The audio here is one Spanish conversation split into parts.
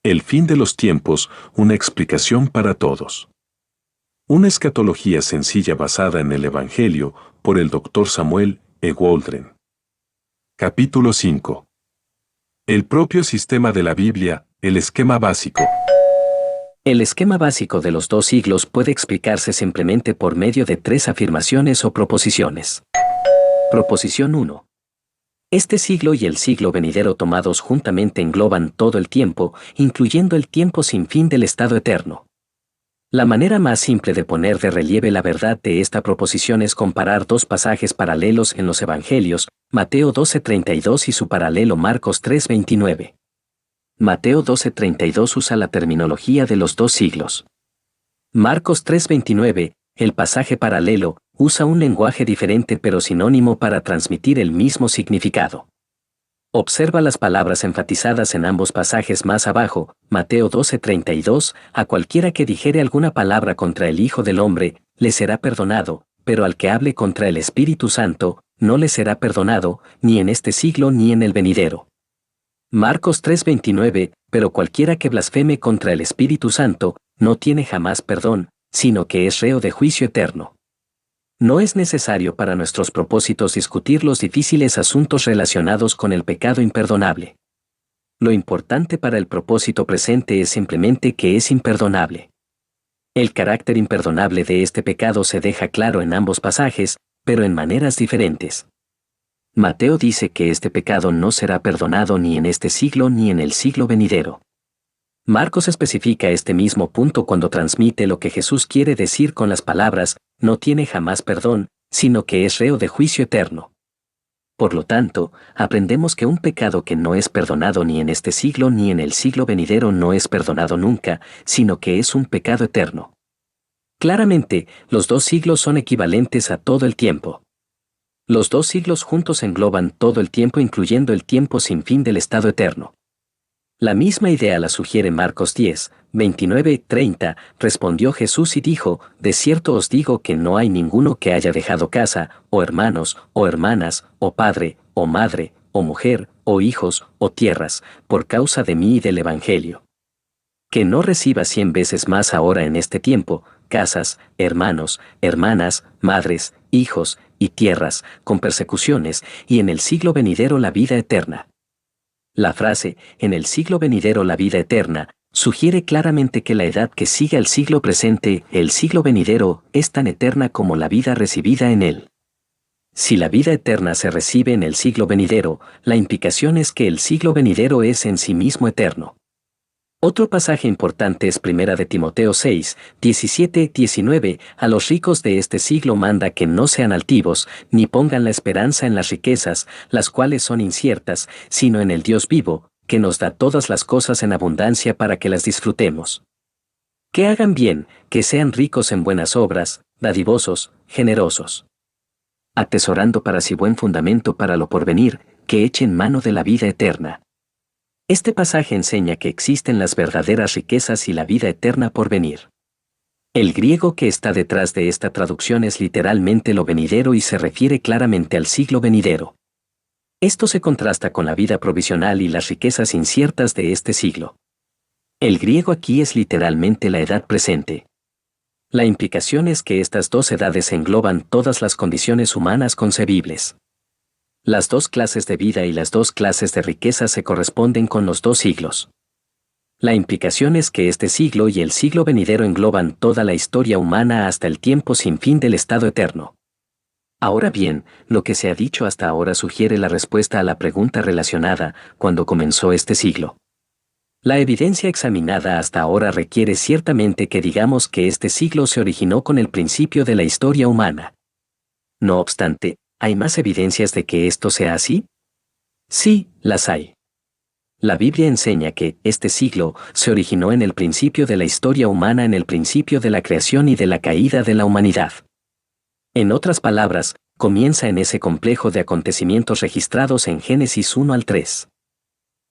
El fin de los tiempos, una explicación para todos. Una escatología sencilla basada en el Evangelio, por el Dr. Samuel E. Waldron. Capítulo 5. El propio sistema de la Biblia, el esquema básico. El esquema básico de los dos siglos puede explicarse simplemente por medio de tres afirmaciones o proposiciones. Proposición 1. Este siglo y el siglo venidero tomados juntamente engloban todo el tiempo, incluyendo el tiempo sin fin del estado eterno. La manera más simple de poner de relieve la verdad de esta proposición es comparar dos pasajes paralelos en los Evangelios, Mateo 12:32 y su paralelo Marcos 3:29. Mateo 12:32 usa la terminología de los dos siglos. Marcos 3:29, el pasaje paralelo, usa un lenguaje diferente pero sinónimo para transmitir el mismo significado. Observa las palabras enfatizadas en ambos pasajes más abajo, Mateo 12:32, a cualquiera que dijere alguna palabra contra el Hijo del Hombre, le será perdonado, pero al que hable contra el Espíritu Santo, no le será perdonado, ni en este siglo ni en el venidero. Marcos 3:29, pero cualquiera que blasfeme contra el Espíritu Santo, no tiene jamás perdón, sino que es reo de juicio eterno. No es necesario para nuestros propósitos discutir los difíciles asuntos relacionados con el pecado imperdonable. Lo importante para el propósito presente es simplemente que es imperdonable. El carácter imperdonable de este pecado se deja claro en ambos pasajes, pero en maneras diferentes. Mateo dice que este pecado no será perdonado ni en este siglo ni en el siglo venidero. Marcos especifica este mismo punto cuando transmite lo que Jesús quiere decir con las palabras, no tiene jamás perdón, sino que es reo de juicio eterno. Por lo tanto, aprendemos que un pecado que no es perdonado ni en este siglo ni en el siglo venidero no es perdonado nunca, sino que es un pecado eterno. Claramente, los dos siglos son equivalentes a todo el tiempo. Los dos siglos juntos engloban todo el tiempo incluyendo el tiempo sin fin del estado eterno. La misma idea la sugiere Marcos 10, 29-30, respondió Jesús y dijo, de cierto os digo que no hay ninguno que haya dejado casa, o hermanos, o hermanas, o padre, o madre, o mujer, o hijos, o tierras, por causa de mí y del Evangelio. Que no reciba 100 veces más ahora en este tiempo, casas, hermanos, hermanas, madres, hijos, y tierras, con persecuciones, y en el siglo venidero la vida eterna. La frase, en el siglo venidero la vida eterna, sugiere claramente que la edad que sigue al siglo presente, el siglo venidero, es tan eterna como la vida recibida en él. Si la vida eterna se recibe en el siglo venidero, la implicación es que el siglo venidero es en sí mismo eterno. Otro pasaje importante es 1 de Timoteo 6, 17-19, a los ricos de este siglo manda que no sean altivos, ni pongan la esperanza en las riquezas, las cuales son inciertas, sino en el Dios vivo, que nos da todas las cosas en abundancia para que las disfrutemos. Que hagan bien, que sean ricos en buenas obras, dadivosos, generosos. Atesorando para sí buen fundamento para lo porvenir, que echen mano de la vida eterna. Este pasaje enseña que existen las verdaderas riquezas y la vida eterna por venir. El griego que está detrás de esta traducción es literalmente lo venidero y se refiere claramente al siglo venidero. Esto se contrasta con la vida provisional y las riquezas inciertas de este siglo. El griego aquí es literalmente la edad presente. La implicación es que estas dos edades engloban todas las condiciones humanas concebibles. Las dos clases de vida y las dos clases de riqueza se corresponden con los dos siglos. La implicación es que este siglo y el siglo venidero engloban toda la historia humana hasta el tiempo sin fin del estado eterno. Ahora bien, lo que se ha dicho hasta ahora sugiere la respuesta a la pregunta relacionada, ¿cuándo comenzó este siglo? La evidencia examinada hasta ahora requiere ciertamente que digamos que este siglo se originó con el principio de la historia humana. No obstante, ¿hay más evidencias de que esto sea así? Sí, las hay. La Biblia enseña que este siglo se originó en el principio de la historia humana, en el principio de la creación y de la caída de la humanidad. En otras palabras, comienza en ese complejo de acontecimientos registrados en Génesis 1 al 3.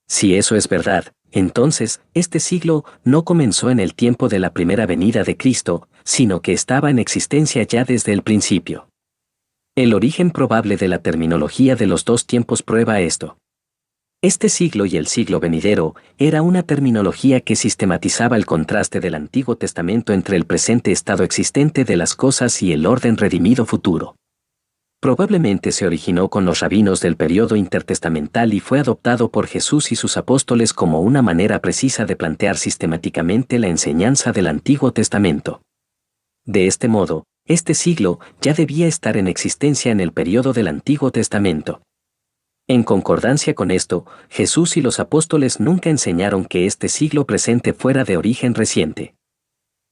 Si eso es verdad, entonces, este siglo no comenzó en el tiempo de la primera venida de Cristo, sino que estaba en existencia ya desde el principio. El origen probable de la terminología de los dos tiempos prueba esto. Este siglo y el siglo venidero era una terminología que sistematizaba el contraste del Antiguo Testamento entre el presente estado existente de las cosas y el orden redimido futuro. Probablemente se originó con los rabinos del periodo intertestamental y fue adoptado por Jesús y sus apóstoles como una manera precisa de plantear sistemáticamente la enseñanza del Antiguo Testamento. De este modo, este siglo ya debía estar en existencia en el periodo del Antiguo Testamento. En concordancia con esto, Jesús y los apóstoles nunca enseñaron que este siglo presente fuera de origen reciente.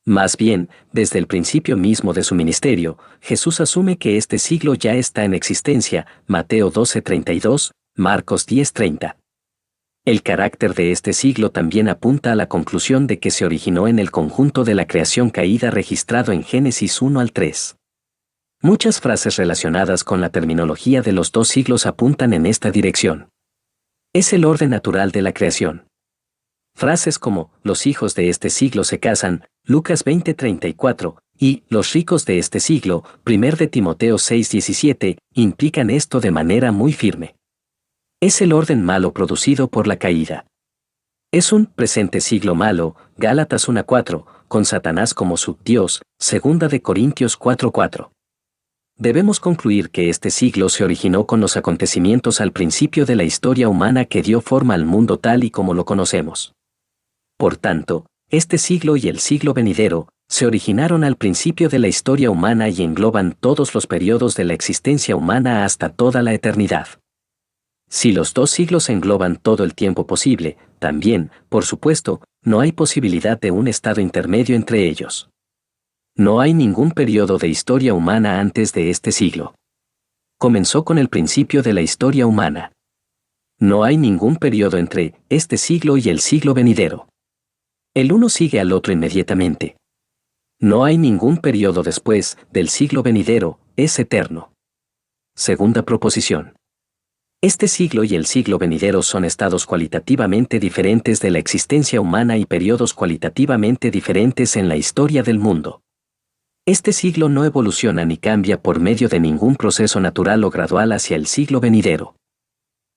Más bien, desde el principio mismo de su ministerio, Jesús asume que este siglo ya está en existencia, Mateo 12:32, Marcos 10:30. El carácter de este siglo también apunta a la conclusión de que se originó en el conjunto de la creación caída registrado en Génesis 1 al 3. Muchas frases relacionadas con la terminología de los dos siglos apuntan en esta dirección. Es el orden natural de la creación. Frases como, los hijos de este siglo se casan, Lucas 20:34, y, los ricos de este siglo, 1 de Timoteo 6:17, implican esto de manera muy firme. Es el orden malo producido por la caída. Es un presente siglo malo, Gálatas 1:4, con Satanás como su Dios, 2 de Corintios 4:4. Debemos concluir que este siglo se originó con los acontecimientos al principio de la historia humana que dio forma al mundo tal y como lo conocemos. Por tanto, este siglo y el siglo venidero se originaron al principio de la historia humana y engloban todos los periodos de la existencia humana hasta toda la eternidad. Si los dos siglos engloban todo el tiempo posible, también, por supuesto, no hay posibilidad de un estado intermedio entre ellos. No hay ningún periodo de historia humana antes de este siglo. Comenzó con el principio de la historia humana. No hay ningún periodo entre este siglo y el siglo venidero. El uno sigue al otro inmediatamente. No hay ningún periodo después del siglo venidero, es eterno. Segunda proposición. Este siglo y el siglo venidero son estados cualitativamente diferentes de la existencia humana y periodos cualitativamente diferentes en la historia del mundo. Este siglo no evoluciona ni cambia por medio de ningún proceso natural o gradual hacia el siglo venidero.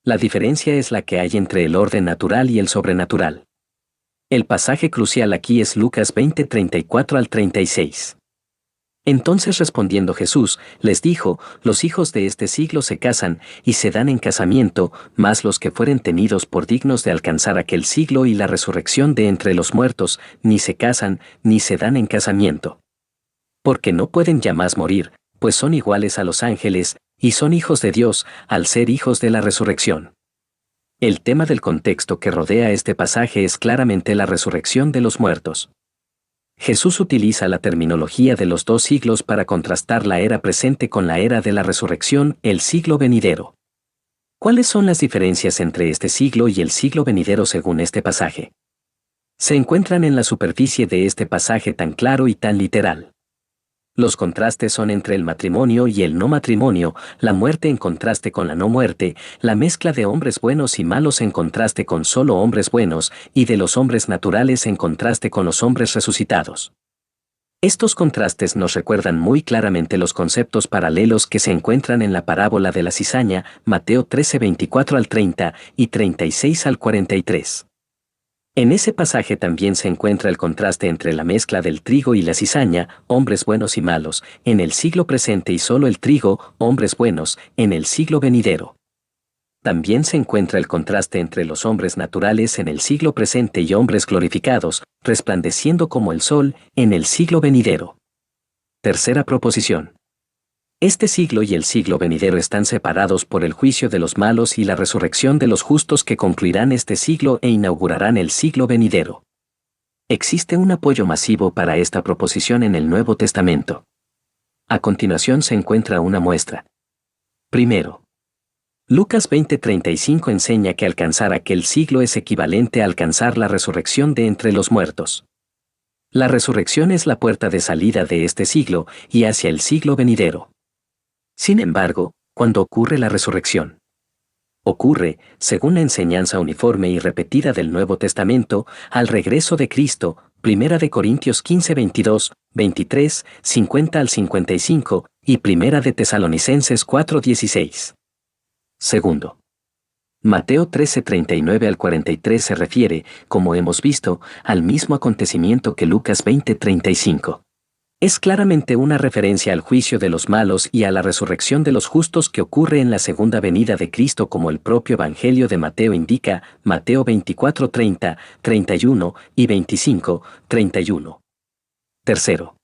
La diferencia es la que hay entre el orden natural y el sobrenatural. El pasaje crucial aquí es Lucas 20:34 al 36. Entonces respondiendo Jesús, les dijo, los hijos de este siglo se casan y se dan en casamiento, mas los que fueren tenidos por dignos de alcanzar aquel siglo y la resurrección de entre los muertos, ni se casan, ni se dan en casamiento. Porque no pueden ya más morir, pues son iguales a los ángeles, y son hijos de Dios, al ser hijos de la resurrección. El tema del contexto que rodea este pasaje es claramente la resurrección de los muertos. Jesús utiliza la terminología de los dos siglos para contrastar la era presente con la era de la resurrección, el siglo venidero. ¿Cuáles son las diferencias entre este siglo y el siglo venidero según este pasaje? Se encuentran en la superficie de este pasaje tan claro y tan literal. Los contrastes son entre el matrimonio y el no matrimonio, la muerte en contraste con la no muerte, la mezcla de hombres buenos y malos en contraste con solo hombres buenos, y de los hombres naturales en contraste con los hombres resucitados. Estos contrastes nos recuerdan muy claramente los conceptos paralelos que se encuentran en la parábola de la cizaña, Mateo 13:24 al 30 y 36 al 43. En ese pasaje también se encuentra el contraste entre la mezcla del trigo y la cizaña, hombres buenos y malos, en el siglo presente y solo el trigo, hombres buenos, en el siglo venidero. También se encuentra el contraste entre los hombres naturales en el siglo presente y hombres glorificados, resplandeciendo como el sol, en el siglo venidero. Tercera proposición. Este siglo y el siglo venidero están separados por el juicio de los malos y la resurrección de los justos que concluirán este siglo e inaugurarán el siglo venidero. Existe un apoyo masivo para esta proposición en el Nuevo Testamento. A continuación se encuentra una muestra. Primero, Lucas 20:35 enseña que alcanzar aquel siglo es equivalente a alcanzar la resurrección de entre los muertos. La resurrección es la puerta de salida de este siglo y hacia el siglo venidero. Sin embargo, ¿cuándo ocurre la resurrección? Ocurre, según la enseñanza uniforme y repetida del Nuevo Testamento, al regreso de Cristo, 1 de Corintios 15:22, 23, 50 al 55, y 1 de Tesalonicenses 4:16. Segundo, Mateo 13:39 al 43 se refiere, como hemos visto, al mismo acontecimiento que Lucas 20:35. Es claramente una referencia al juicio de los malos y a la resurrección de los justos que ocurre en la segunda venida de Cristo, como el propio Evangelio de Mateo indica, Mateo 24:30, 31 y 25:31. Tercero.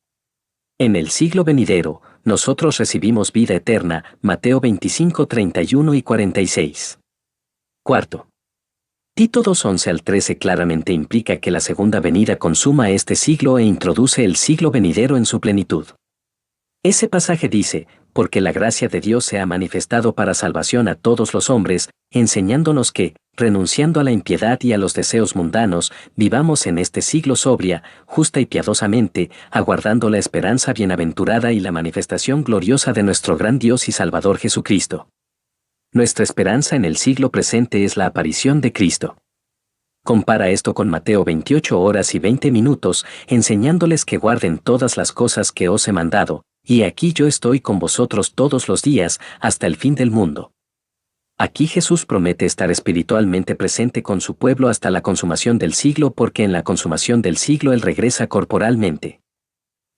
En el siglo venidero, nosotros recibimos vida eterna, Mateo 25:31 y 46. Cuarto. Tito 2:11 al 13 claramente implica que la segunda venida consuma este siglo e introduce el siglo venidero en su plenitud. Ese pasaje dice, porque la gracia de Dios se ha manifestado para salvación a todos los hombres, enseñándonos que, renunciando a la impiedad y a los deseos mundanos, vivamos en este siglo sobria, justa y piadosamente, aguardando la esperanza bienaventurada y la manifestación gloriosa de nuestro gran Dios y Salvador Jesucristo. Nuestra esperanza en el siglo presente es la aparición de Cristo. Compara esto con Mateo 28 horas y 20 minutos, enseñándoles que guarden todas las cosas que os he mandado, y aquí yo estoy con vosotros todos los días, hasta el fin del mundo. Aquí Jesús promete estar espiritualmente presente con su pueblo hasta la consumación del siglo, porque en la consumación del siglo Él regresa corporalmente.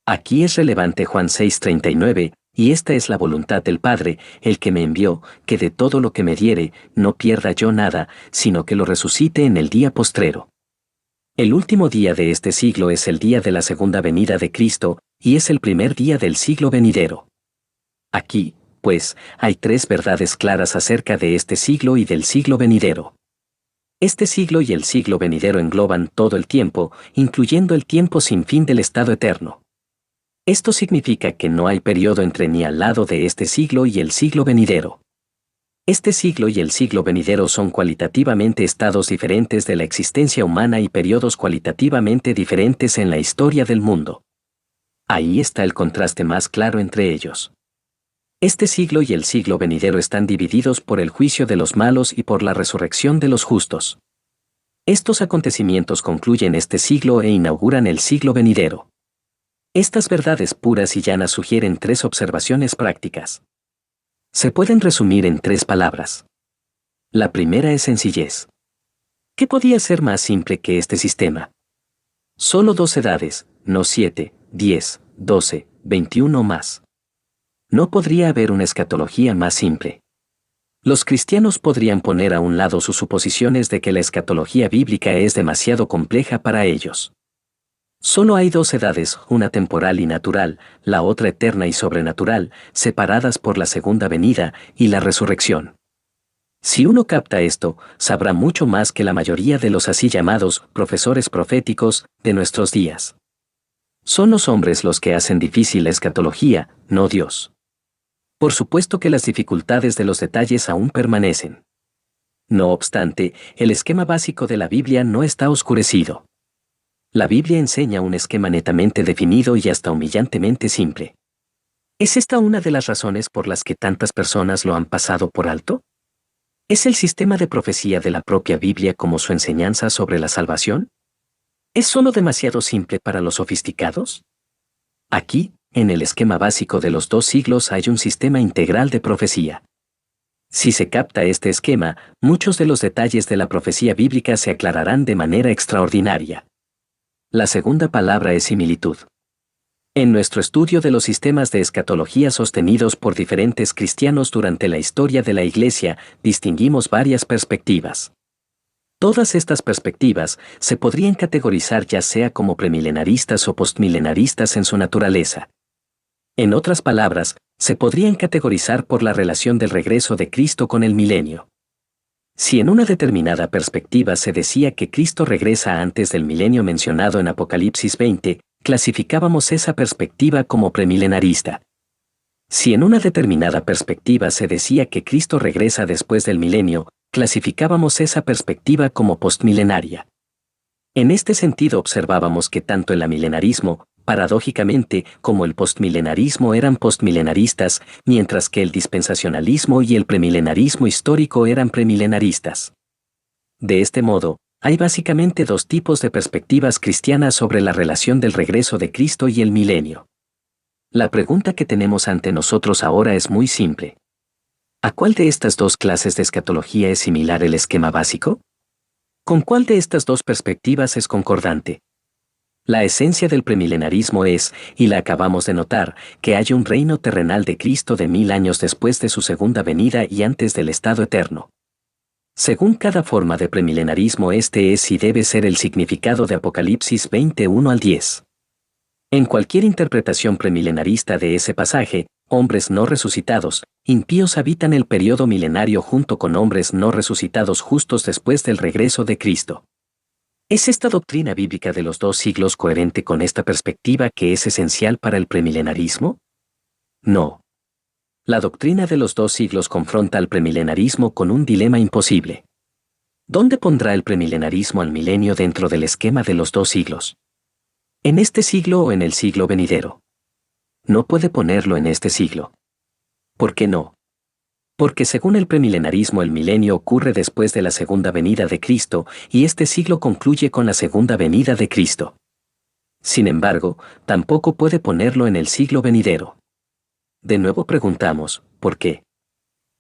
Aquí es relevante Juan 6:39, y esta es la voluntad del Padre, el que me envió, que de todo lo que me diere, no pierda yo nada, sino que lo resucite en el día postrero. El último día de este siglo es el día de la segunda venida de Cristo, y es el primer día del siglo venidero. Aquí, pues, hay tres verdades claras acerca de este siglo y del siglo venidero. Este siglo y el siglo venidero engloban todo el tiempo, incluyendo el tiempo sin fin del estado eterno. Esto significa que no hay periodo entre ni al lado de este siglo y el siglo venidero. Este siglo y el siglo venidero son cualitativamente estados diferentes de la existencia humana y periodos cualitativamente diferentes en la historia del mundo. Ahí está el contraste más claro entre ellos. Este siglo y el siglo venidero están divididos por el juicio de los malos y por la resurrección de los justos. Estos acontecimientos concluyen este siglo e inauguran el siglo venidero. Estas verdades puras y llanas sugieren tres observaciones prácticas. Se pueden resumir en tres palabras. La primera es sencillez. ¿Qué podía ser más simple que este sistema? Solo 2 edades, no 7, 10, 12, 21 más. No podría haber una escatología más simple. Los cristianos podrían poner a un lado sus suposiciones de que la escatología bíblica es demasiado compleja para ellos. Solo hay 2 edades, una temporal y natural, la otra eterna y sobrenatural, separadas por la segunda venida y la resurrección. Si uno capta esto, sabrá mucho más que la mayoría de los así llamados profesores proféticos de nuestros días. Son los hombres los que hacen difícil la escatología, no Dios. Por supuesto que las dificultades de los detalles aún permanecen. No obstante, el esquema básico de la Biblia no está oscurecido. La Biblia enseña un esquema netamente definido y hasta humillantemente simple. ¿Es esta una de las razones por las que tantas personas lo han pasado por alto? ¿Es el sistema de profecía de la propia Biblia como su enseñanza sobre la salvación? ¿Es solo demasiado simple para los sofisticados? Aquí, en el esquema básico de los 2 siglos hay un sistema integral de profecía. Si se capta este esquema, muchos de los detalles de la profecía bíblica se aclararán de manera extraordinaria. La segunda palabra es similitud. En nuestro estudio de los sistemas de escatología sostenidos por diferentes cristianos durante la historia de la Iglesia, distinguimos varias perspectivas. Todas estas perspectivas se podrían categorizar ya sea como premilenaristas o postmilenaristas en su naturaleza. En otras palabras, se podrían categorizar por la relación del regreso de Cristo con el milenio. Si en una determinada perspectiva se decía que Cristo regresa antes del milenio mencionado en Apocalipsis 20, clasificábamos esa perspectiva como premilenarista. Si en una determinada perspectiva se decía que Cristo regresa después del milenio, clasificábamos esa perspectiva como postmilenaria. En este sentido observábamos que tanto el amilenarismo, paradójicamente, como el postmilenarismo eran postmilenaristas, mientras que el dispensacionalismo y el premilenarismo histórico eran premilenaristas. De este modo, hay básicamente 2 tipos de perspectivas cristianas sobre la relación del regreso de Cristo y el milenio. La pregunta que tenemos ante nosotros ahora es muy simple. ¿A cuál de estas dos clases de escatología es similar el esquema básico? ¿Con cuál de estas dos perspectivas es concordante? La esencia del premilenarismo es, y la acabamos de notar, que hay un reino terrenal de Cristo de 1000 años después de su segunda venida y antes del estado eterno. Según cada forma de premilenarismo, este es y debe ser el significado de Apocalipsis 21 al 10. En cualquier interpretación premilenarista de ese pasaje, hombres no resucitados, impíos habitan el periodo milenario junto con hombres no resucitados justos después del regreso de Cristo. ¿Es esta doctrina bíblica de los dos siglos coherente con esta perspectiva que es esencial para el premilenarismo? No. La doctrina de los dos siglos confronta al premilenarismo con un dilema imposible. ¿Dónde pondrá el premilenarismo al milenio dentro del esquema de los dos siglos? ¿En este siglo o en el siglo venidero? No puede ponerlo en este siglo. ¿Por qué no? Porque según el premilenarismo el milenio ocurre después de la segunda venida de Cristo y este siglo concluye con la segunda venida de Cristo. Sin embargo, tampoco puede ponerlo en el siglo venidero. De nuevo preguntamos, ¿por qué?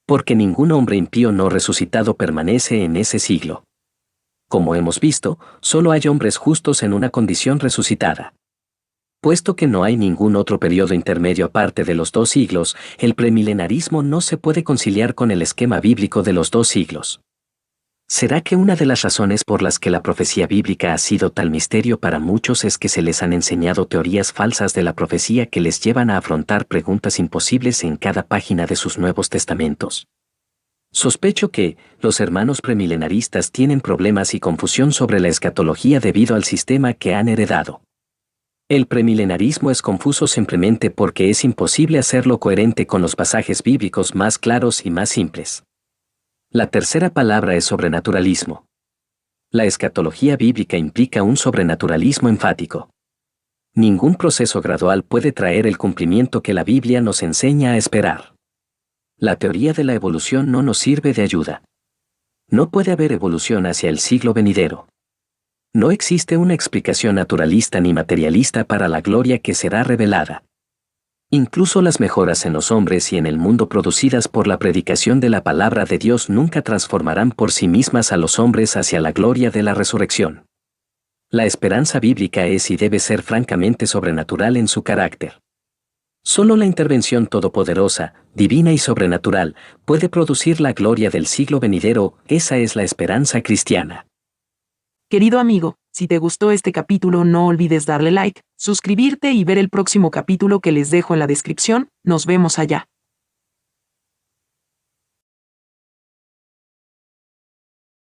Porque ningún hombre impío no resucitado permanece en ese siglo. Como hemos visto, solo hay hombres justos en una condición resucitada. Puesto que no hay ningún otro periodo intermedio aparte de los dos siglos, el premilenarismo no se puede conciliar con el esquema bíblico de los dos siglos. ¿Será que una de las razones por las que la profecía bíblica ha sido tal misterio para muchos es que se les han enseñado teorías falsas de la profecía que les llevan a afrontar preguntas imposibles en cada página de sus Nuevos Testamentos? Sospecho que los hermanos premilenaristas tienen problemas y confusión sobre la escatología debido al sistema que han heredado. El premilenarismo es confuso simplemente porque es imposible hacerlo coherente con los pasajes bíblicos más claros y más simples. La tercera palabra es sobrenaturalismo. La escatología bíblica implica un sobrenaturalismo enfático. Ningún proceso gradual puede traer el cumplimiento que la Biblia nos enseña a esperar. La teoría de la evolución no nos sirve de ayuda. No puede haber evolución hacia el siglo venidero. No existe una explicación naturalista ni materialista para la gloria que será revelada. Incluso las mejoras en los hombres y en el mundo producidas por la predicación de la palabra de Dios nunca transformarán por sí mismas a los hombres hacia la gloria de la resurrección. La esperanza bíblica es y debe ser francamente sobrenatural en su carácter. Solo la intervención todopoderosa, divina y sobrenatural, puede producir la gloria del siglo venidero. Esa es la esperanza cristiana. Querido amigo, si te gustó este capítulo no olvides darle like, suscribirte y ver el próximo capítulo que les dejo en la descripción. Nos vemos allá.